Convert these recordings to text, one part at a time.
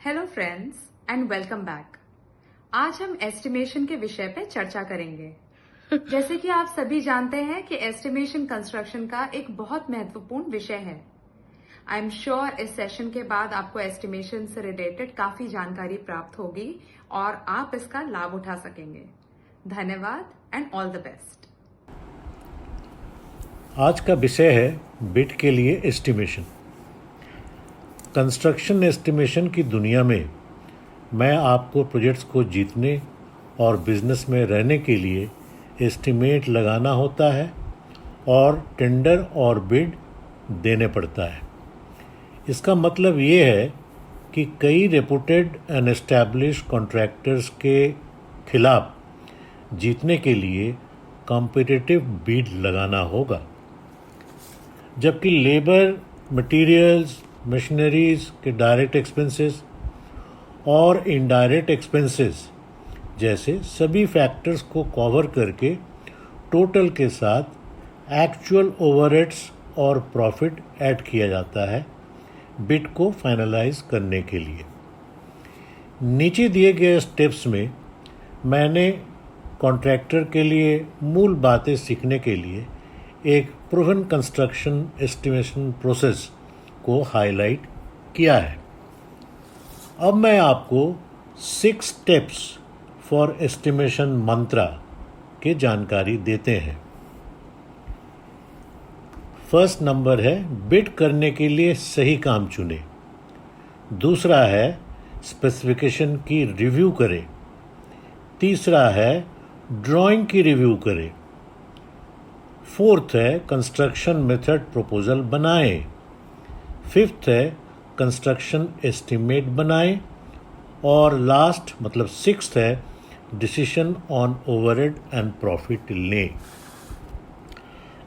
Hello friends and welcome back. आज हम estimation के विषय पे चर्चा करेंगे। जैसे कि आप सभी जानते हैं कि एस्टिमेशन कंस्ट्रक्शन का एक बहुत महत्वपूर्ण विषय है। आई एम श्योर इस सेशन के बाद आपको एस्टिमेशन से रिलेटेड काफी जानकारी प्राप्त होगी और आप इसका लाभ उठा सकेंगे। धन्यवाद एंड ऑल द बेस्ट। आज का विषय है बिड के लिए एस्टिमेशन। कंस्ट्रक्शन एस्टिमेशन की दुनिया में मैं आपको प्रोजेक्ट्स को जीतने और बिजनेस में रहने के लिए एस्टिमेट लगाना होता है और टेंडर और बिड देने पड़ता है। इसका मतलब ये है कि कई रेपुटेड एंड एस्टैब्लिश्ड कॉन्ट्रैक्टर्स के खिलाफ जीतने के लिए कॉम्पिटिटिव बिड लगाना होगा, जबकि लेबर, मटेरियल्स, मशीनरीज के डायरेक्ट एक्सपेंसेस और इनडायरेक्ट एक्सपेंसेस जैसे सभी फैक्टर्स को कवर करके टोटल के साथ एक्चुअल ओवरहेड्स और प्रॉफिट ऐड किया जाता है बिड को फाइनलाइज करने के लिए। नीचे दिए गए स्टेप्स में मैंने कॉन्ट्रैक्टर के लिए मूल बातें सीखने के लिए एक प्रूवन कंस्ट्रक्शन एस्टिमेशन प्रोसेस को हाईलाइट किया है। अब मैं आपको 6 स्टेप्स फॉर एस्टिमेशन मंत्रा के जानकारी देते हैं। फर्स्ट नंबर है बिड करने के लिए सही काम चुने। दूसरा है स्पेसिफिकेशन की रिव्यू करें। तीसरा है ड्राइंग की रिव्यू करें। फोर्थ है कंस्ट्रक्शन मेथड प्रपोजल बनाएं। फिफ्थ है कंस्ट्रक्शन एस्टिमेट बनाएं। और लास्ट मतलब सिक्स्थ है decision on overhead and profit लें।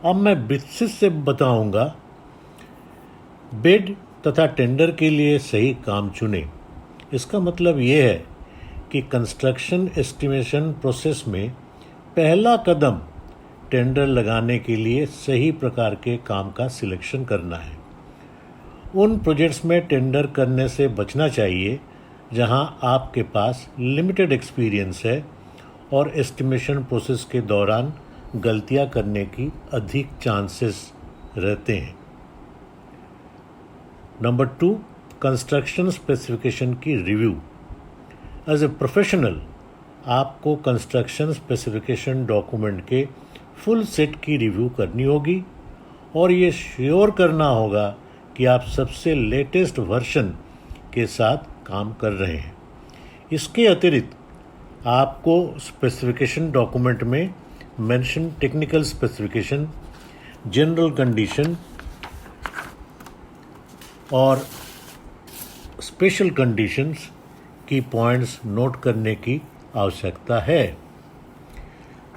अब मैं विस्तृत से बताऊंगा बिड तथा टेंडर के लिए सही काम चुने। इसका मतलब ये है कि कंस्ट्रक्शन एस्टिमेशन प्रोसेस में पहला कदम टेंडर लगाने के लिए सही प्रकार के काम का सिलेक्शन करना है। उन प्रोजेक्ट्स में टेंडर करने से बचना चाहिए जहां आपके पास लिमिटेड एक्सपीरियंस है और एस्टिमेशन प्रोसेस के दौरान गलतियां करने की अधिक चांसेस रहते हैं। नंबर 2, कंस्ट्रक्शन स्पेसिफिकेशन की रिव्यू। एज ए प्रोफेशनल आपको कंस्ट्रक्शन स्पेसिफिकेशन डॉक्यूमेंट के फुल सेट की रिव्यू करनी होगी और ये श्योर करना होगा कि आप सबसे लेटेस्ट वर्जन के साथ काम कर रहे हैं। इसके अतिरिक्त आपको स्पेसिफिकेशन डॉक्यूमेंट में mention technical specification, general condition और स्पेशल कंडीशंस की पॉइंट्स नोट करने की आवश्यकता है।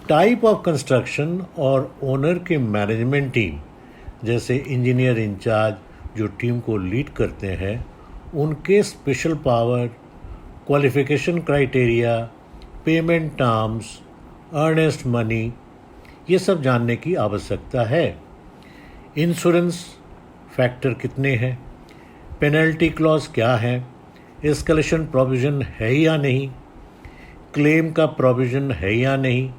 टाइप ऑफ कंस्ट्रक्शन और ओनर के मैनेजमेंट टीम जैसे इंजीनियर इंचार्ज जो टीम को लीड करते हैं, उनके special power, qualification criteria, payment terms, earnest money, ये सब जानने की आवश्यकता है। इंश्योरेंस फैक्टर कितने हैं, पेनल्टी क्लॉज क्या है, एस्केलेशन प्रोविजन है या नहीं, क्लेम का प्रोविजन है या नहीं,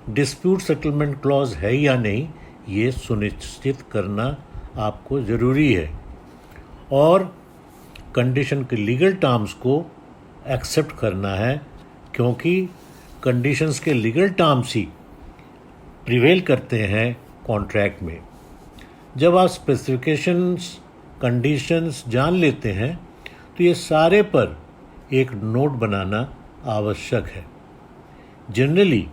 डिस्प्यूट सेटलमेंट क्लॉज है या नहीं, ये सुनिश्चित करना आपको ज़रूरी है। और कंडीशन के लीगल टर्म्स को एक्सेप्ट करना है, क्योंकि कंडीशंस के लीगल टर्म्स ही प्रिवेल करते हैं कॉन्ट्रैक्ट में। जब आप स्पेसिफिकेशंस, कंडीशंस जान लेते हैं तो ये सारे पर एक नोट बनाना आवश्यक है। जनरली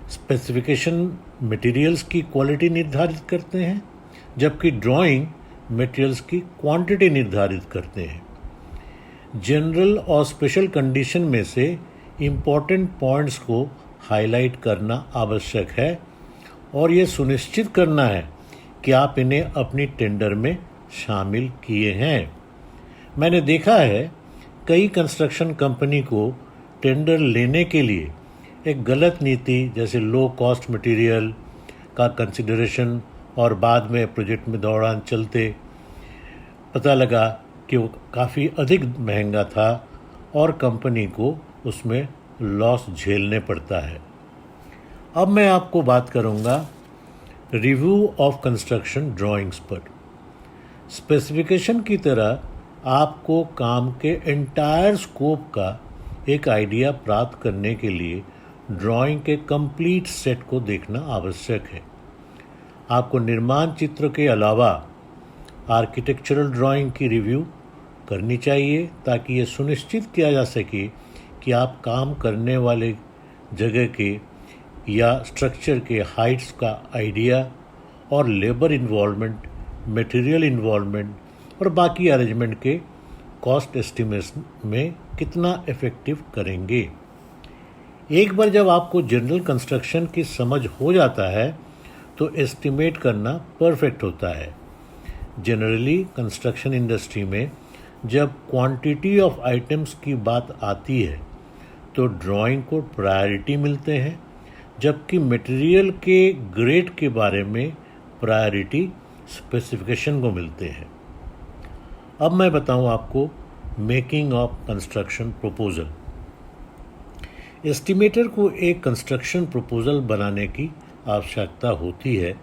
स्पेसिफिकेशन मटेरियल्स की क्वालिटी निर्धारित करते हैं, जबकि ड्राइंग मटेरियल्स की क्वांटिटी निर्धारित करते हैं। जनरल और स्पेशल कंडीशन में से इम्पॉर्टेंट पॉइंट्स को हाईलाइट करना आवश्यक है और ये सुनिश्चित करना है कि आप इन्हें अपनी टेंडर में शामिल किए हैं। मैंने देखा है कई कंस्ट्रक्शन कंपनी को टेंडर लेने के लिए एक गलत नीति जैसे लो कॉस्ट मटेरियल का कंसिडरेशन और बाद में प्रोजेक्ट में दौरान चलते पता लगा कि वो काफ़ी अधिक महंगा था और कंपनी को उसमें लॉस झेलने पड़ता है। अब मैं आपको बात करूंगा रिव्यू ऑफ कंस्ट्रक्शन ड्राइंग्स पर। स्पेसिफिकेशन की तरह आपको काम के एंटायर स्कोप का एक आइडिया प्राप्त करने के लिए ड्राइंग के कंप्लीट सेट को देखना आवश्यक है। आपको निर्माण चित्र के अलावा आर्किटेक्चरल ड्राइंग की रिव्यू करनी चाहिए ताकि ये सुनिश्चित किया जा सके कि आप काम करने वाले जगह के या स्ट्रक्चर के हाइट्स का आइडिया और लेबर इन्वॉल्वमेंट, मटेरियल इन्वॉल्वमेंट और बाकी अरेंजमेंट के कॉस्ट एस्टिमेशन में कितना इफ़ेक्टिव करेंगे। एक बार जब आपको जनरल कंस्ट्रक्शन की समझ हो जाता है तो एस्टिमेट करना परफेक्ट होता है। जनरली कंस्ट्रक्शन इंडस्ट्री में जब क्वांटिटी ऑफ आइटम्स की बात आती है तो ड्राइंग को प्रायोरिटी मिलते हैं, जबकि मटेरियल के ग्रेड के बारे में प्रायोरिटी स्पेसिफिकेशन को मिलते हैं। अब मैं बताऊं आपको making of construction proposal. Estimator को एक कंस्ट्रक्शन प्रपोजल बनाने की आवश्यकता होती है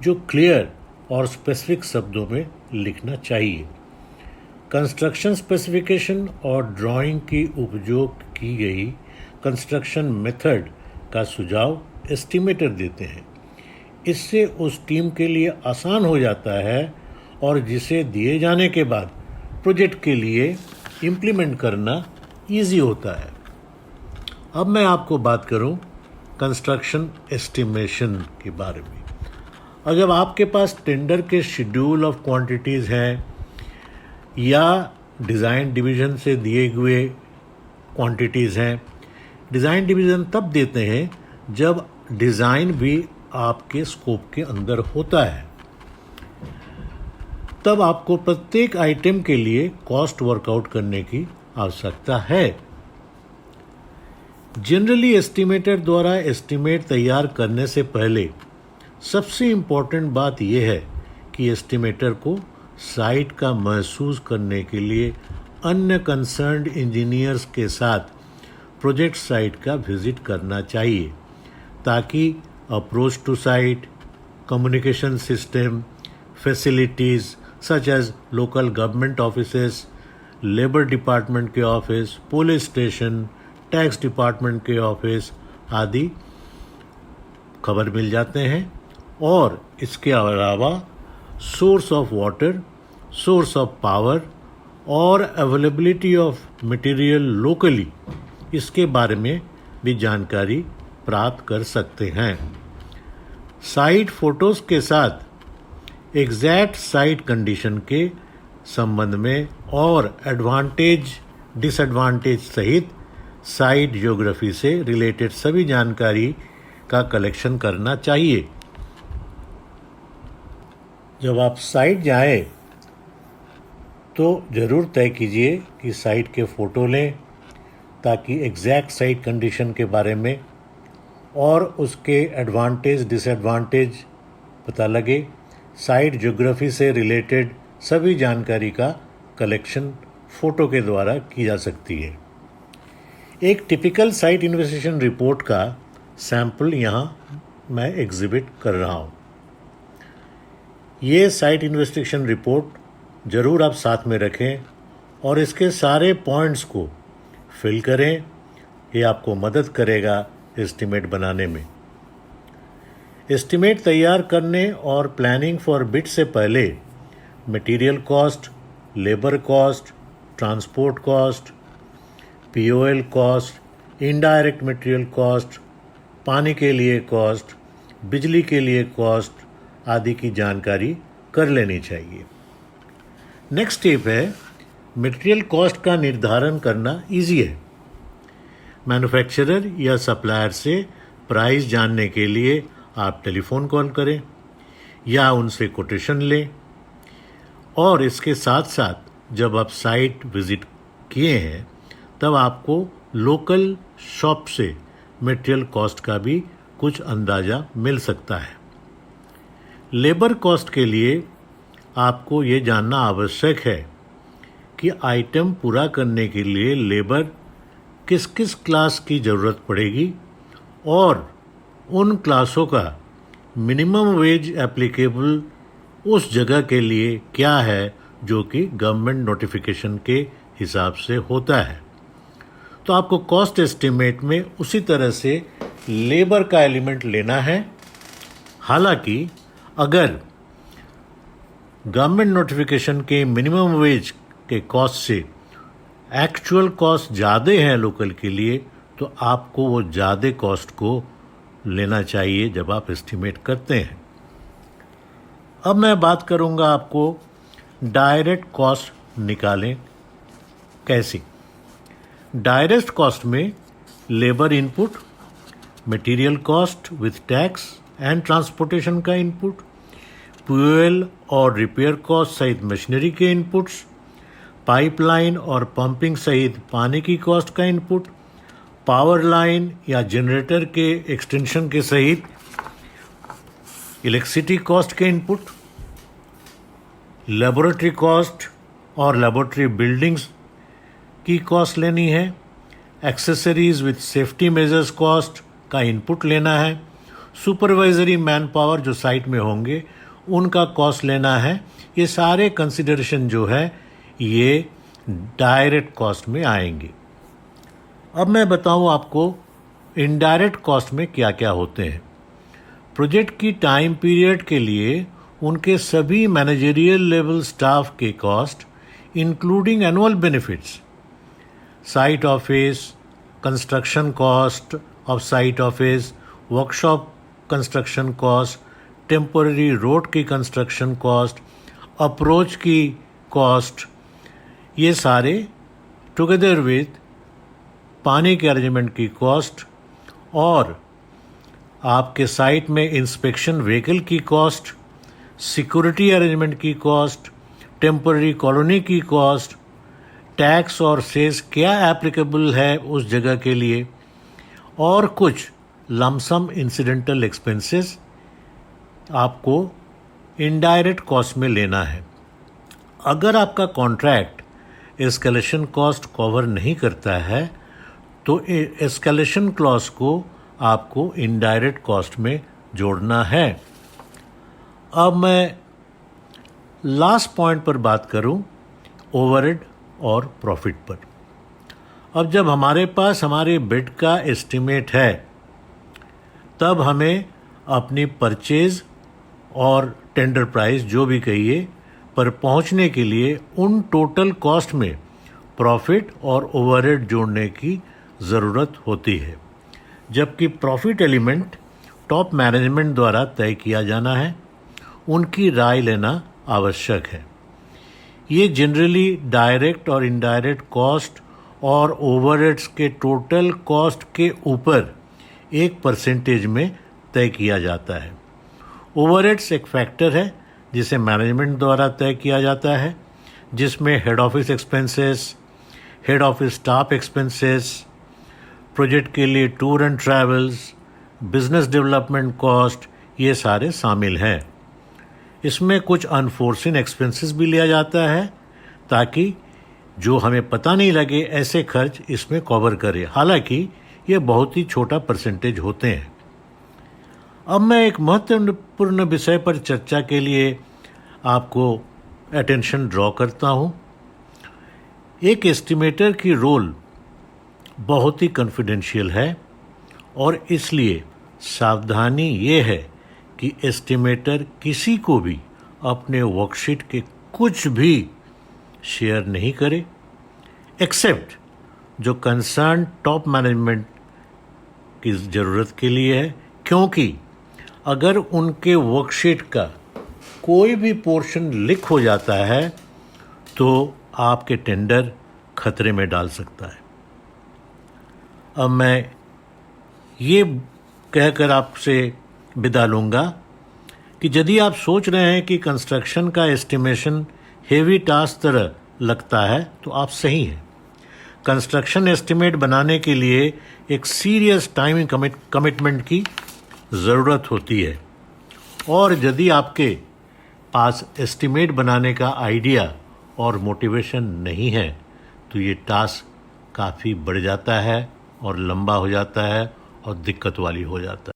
जो क्लियर और स्पेसिफिक शब्दों में लिखना चाहिए। कंस्ट्रक्शन स्पेसिफिकेशन और ड्राइंग की उपयोग की गई कंस्ट्रक्शन मेथड का सुझाव एस्टिमेटर देते हैं। इससे उस टीम के लिए आसान हो जाता है और जिसे दिए जाने के बाद प्रोजेक्ट के लिए इम्प्लीमेंट करना इजी होता है। अब मैं आपको बात करूं कंस्ट्रक्शन एस्टिमेशन के बारे में। अगर आपके पास टेंडर के शेड्यूल ऑफ क्वांटिटीज़ हैं या डिज़ाइन डिवीज़न से दिए हुए क्वांटिटीज़ हैं, डिज़ाइन डिवीज़न तब देते हैं जब डिज़ाइन भी आपके स्कोप के अंदर होता है। तब आपको प्रत्येक आइटम के लिए कॉस्ट वर्कआउट करने की आवश्यकता है। जनरली एस्टिमेटर द्वारा एस्टिमेट तैयार करने से पहले सबसे इम्पोर्टेंट बात यह है कि एस्टिमेटर को साइट का महसूस करने के लिए अन्य कंसर्न्ड इंजीनियर्स के साथ प्रोजेक्ट साइट का विजिट करना चाहिए ताकि approach to site, communication system, facilities such as local government offices, labour department के office, police station, tax department के ऑफिस आदि खबर मिल जाते हैं। और इसके अलावा source of water, source of power और अवेलेबिलिटी ऑफ मटेरियल लोकली, इसके बारे में भी जानकारी प्राप्त कर सकते हैं। साइट फोटोज़ के साथ एग्जैक्ट साइट कंडीशन के संबंध में और एडवांटेज डिसएडवांटेज सहित साइट ज्योग्राफी से रिलेटेड सभी जानकारी का कलेक्शन करना चाहिए। जब आप साइट जाएं तो ज़रूर तय कीजिए कि साइट के फ़ोटो लें ताकि एग्जैक्ट साइट कंडीशन के बारे में और उसके एडवांटेज डिसएडवांटेज पता लगे। साइट ज्योग्राफी से रिलेटेड सभी जानकारी का कलेक्शन फ़ोटो के द्वारा की जा सकती है। एक टिपिकल साइट इन्वेस्टिगेशन रिपोर्ट का सैंपल यहाँ मैं एग्जिबिट कर रहा हूँ। ये साइट इन्वेस्टिगेशन रिपोर्ट ज़रूर आप साथ में रखें और इसके सारे पॉइंट्स को फिल करें। ये आपको मदद करेगा एस्टिमेट बनाने में। एस्टिमेट तैयार करने और प्लानिंग फॉर बिड से पहले material cost, labour cost, transport cost, POL cost, indirect material cost, पानी के लिए कॉस्ट, बिजली के लिए कॉस्ट आदि की जानकारी कर लेनी चाहिए। नेक्स्ट स्टेप है मटेरियल कॉस्ट का निर्धारण करना इजी है। मैन्युफैक्चरर या सप्लायर से प्राइस जानने के लिए आप टेलीफोन कॉल करें या उनसे कोटेशन लें। और इसके साथ साथ जब आप साइट विजिट किए हैं तब आपको लोकल शॉप से मटेरियल कॉस्ट का भी कुछ अंदाज़ा मिल सकता है। लेबर कॉस्ट के लिए आपको ये जानना आवश्यक है कि आइटम पूरा करने के लिए लेबर किस किस क्लास की ज़रूरत पड़ेगी और उन क्लासों का मिनिमम वेज एप्लीकेबल उस जगह के लिए क्या है जो कि गवर्नमेंट नोटिफिकेशन के हिसाब से होता है। तो आपको कॉस्ट एस्टिमेट में उसी तरह से लेबर का एलिमेंट लेना है। हालांकि अगर गवर्नमेंट नोटिफिकेशन के मिनिमम वेज के कॉस्ट से एक्चुअल कॉस्ट ज़्यादा है लोकल के लिए, तो आपको वो ज़्यादा कॉस्ट को लेना चाहिए जब आप एस्टिमेट करते हैं। अब मैं बात करूंगा आपको डायरेक्ट कॉस्ट निकालें कैसे। डायरेक्ट कॉस्ट में labour input, material cost with tax and transportation का इनपुट, फ्यूल और रिपेयर कॉस्ट सहित मशीनरी के इनपुट्स, पाइपलाइन और पंपिंग सहित पानी की कॉस्ट का इनपुट, पावर लाइन या जनरेटर के एक्सटेंशन के सहित इलेक्ट्रिसिटी कॉस्ट के इनपुट, लेबोरेटरी कॉस्ट और लेबोरेटरी बिल्डिंग्स की कॉस्ट लेनी है, accessories with safety measures cost का इनपुट लेना है, सुपरवाइजरी मैन पावर जो साइट में होंगे उनका कॉस्ट लेना है। ये सारे कंसिडरेशन जो है ये डायरेक्ट कॉस्ट में आएंगे। अब मैं बताऊं आपको इनडायरेक्ट कॉस्ट में क्या क्या होते हैं। प्रोजेक्ट की टाइम पीरियड के लिए उनके सभी मैनेजरियल लेवल स्टाफ के cost including annual benefits, site office construction cost of site office, workshop construction cost, temporary road की कंस्ट्रक्शन कॉस्ट, अप्रोच की कॉस्ट, ये सारे टुगेदर विथ पानी के अरेंजमेंट की कॉस्ट और आपके साइट में इंस्पेक्शन व्हीकल की कॉस्ट, सिक्योरिटी अरेंजमेंट की कॉस्ट, टेम्पररी कॉलोनी की कॉस्ट, टैक्स और सेस क्या एप्लीकेबल है उस जगह के लिए, और कुछ लमसम इंसिडेंटल एक्सपेंसेस आपको इनडायरेक्ट कॉस्ट में लेना है। अगर आपका कॉन्ट्रैक्ट एस्केलेशन कॉस्ट कवर नहीं करता है तो एस्केलेशन क्लॉज को आपको इनडायरेक्ट कॉस्ट में जोड़ना है। अब मैं लास्ट पॉइंट पर बात करूं, ओवरहेड और प्रॉफिट पर। अब जब हमारे पास हमारे बिड का एस्टिमेट है तब हमें अपनी परचेज और टेंडर प्राइस जो भी कहिए पर पहुंचने के लिए उन टोटल कॉस्ट में प्रॉफिट और ओवरहेड जोड़ने की ज़रूरत होती है, जबकि प्रॉफिट एलिमेंट टॉप मैनेजमेंट द्वारा तय किया जाना है, उनकी राय लेना आवश्यक है। ये जनरली डायरेक्ट और इनडायरेक्ट कॉस्ट और ओवरहेड्स के टोटल कॉस्ट के ऊपर 1% में तय किया जाता है। ओवरहेड्स एक फैक्टर है जिसे मैनेजमेंट द्वारा तय किया जाता है, जिसमें head office expenses, head office staff expenses, project के लिए tour and travels, business development cost, ये सारे शामिल हैं। इसमें कुछ अनफोर्सिन एक्सपेंसेस भी लिया जाता है ताकि जो हमें पता नहीं लगे ऐसे खर्च इसमें कवर करे। हालांकि ये बहुत ही छोटा परसेंटेज होते हैं। अब मैं एक महत्वपूर्ण विषय पर चर्चा के लिए आपको अटेंशन ड्रॉ करता हूँ। एक एस्टिमेटर की रोल बहुत ही कॉन्फिडेंशियल है और इसलिए सावधानी ये है कि एस्टिमेटर किसी को भी अपने वर्कशीट के कुछ भी शेयर नहीं करे एक्सेप्ट जो कंसर्न टॉप मैनेजमेंट की ज़रूरत के लिए है, क्योंकि अगर उनके वर्कशीट का कोई भी पोर्शन लीक हो जाता है तो आपके टेंडर खतरे में डाल सकता है। अब मैं ये कहकर आपसे विदा लूँगा कि यदि आप सोच रहे हैं कि कंस्ट्रक्शन का एस्टिमेशन हेवी टास्क तरह लगता है तो आप सही हैं। कंस्ट्रक्शन एस्टिमेट बनाने के लिए एक सीरियस टाइम कमिटमेंट की ज़रूरत होती है, और यदि आपके पास एस्टिमेट बनाने का आइडिया और मोटिवेशन नहीं है तो ये टास्क काफ़ी बढ़ जाता है और लंबा हो जाता है और दिक्कत वाली हो जाता है।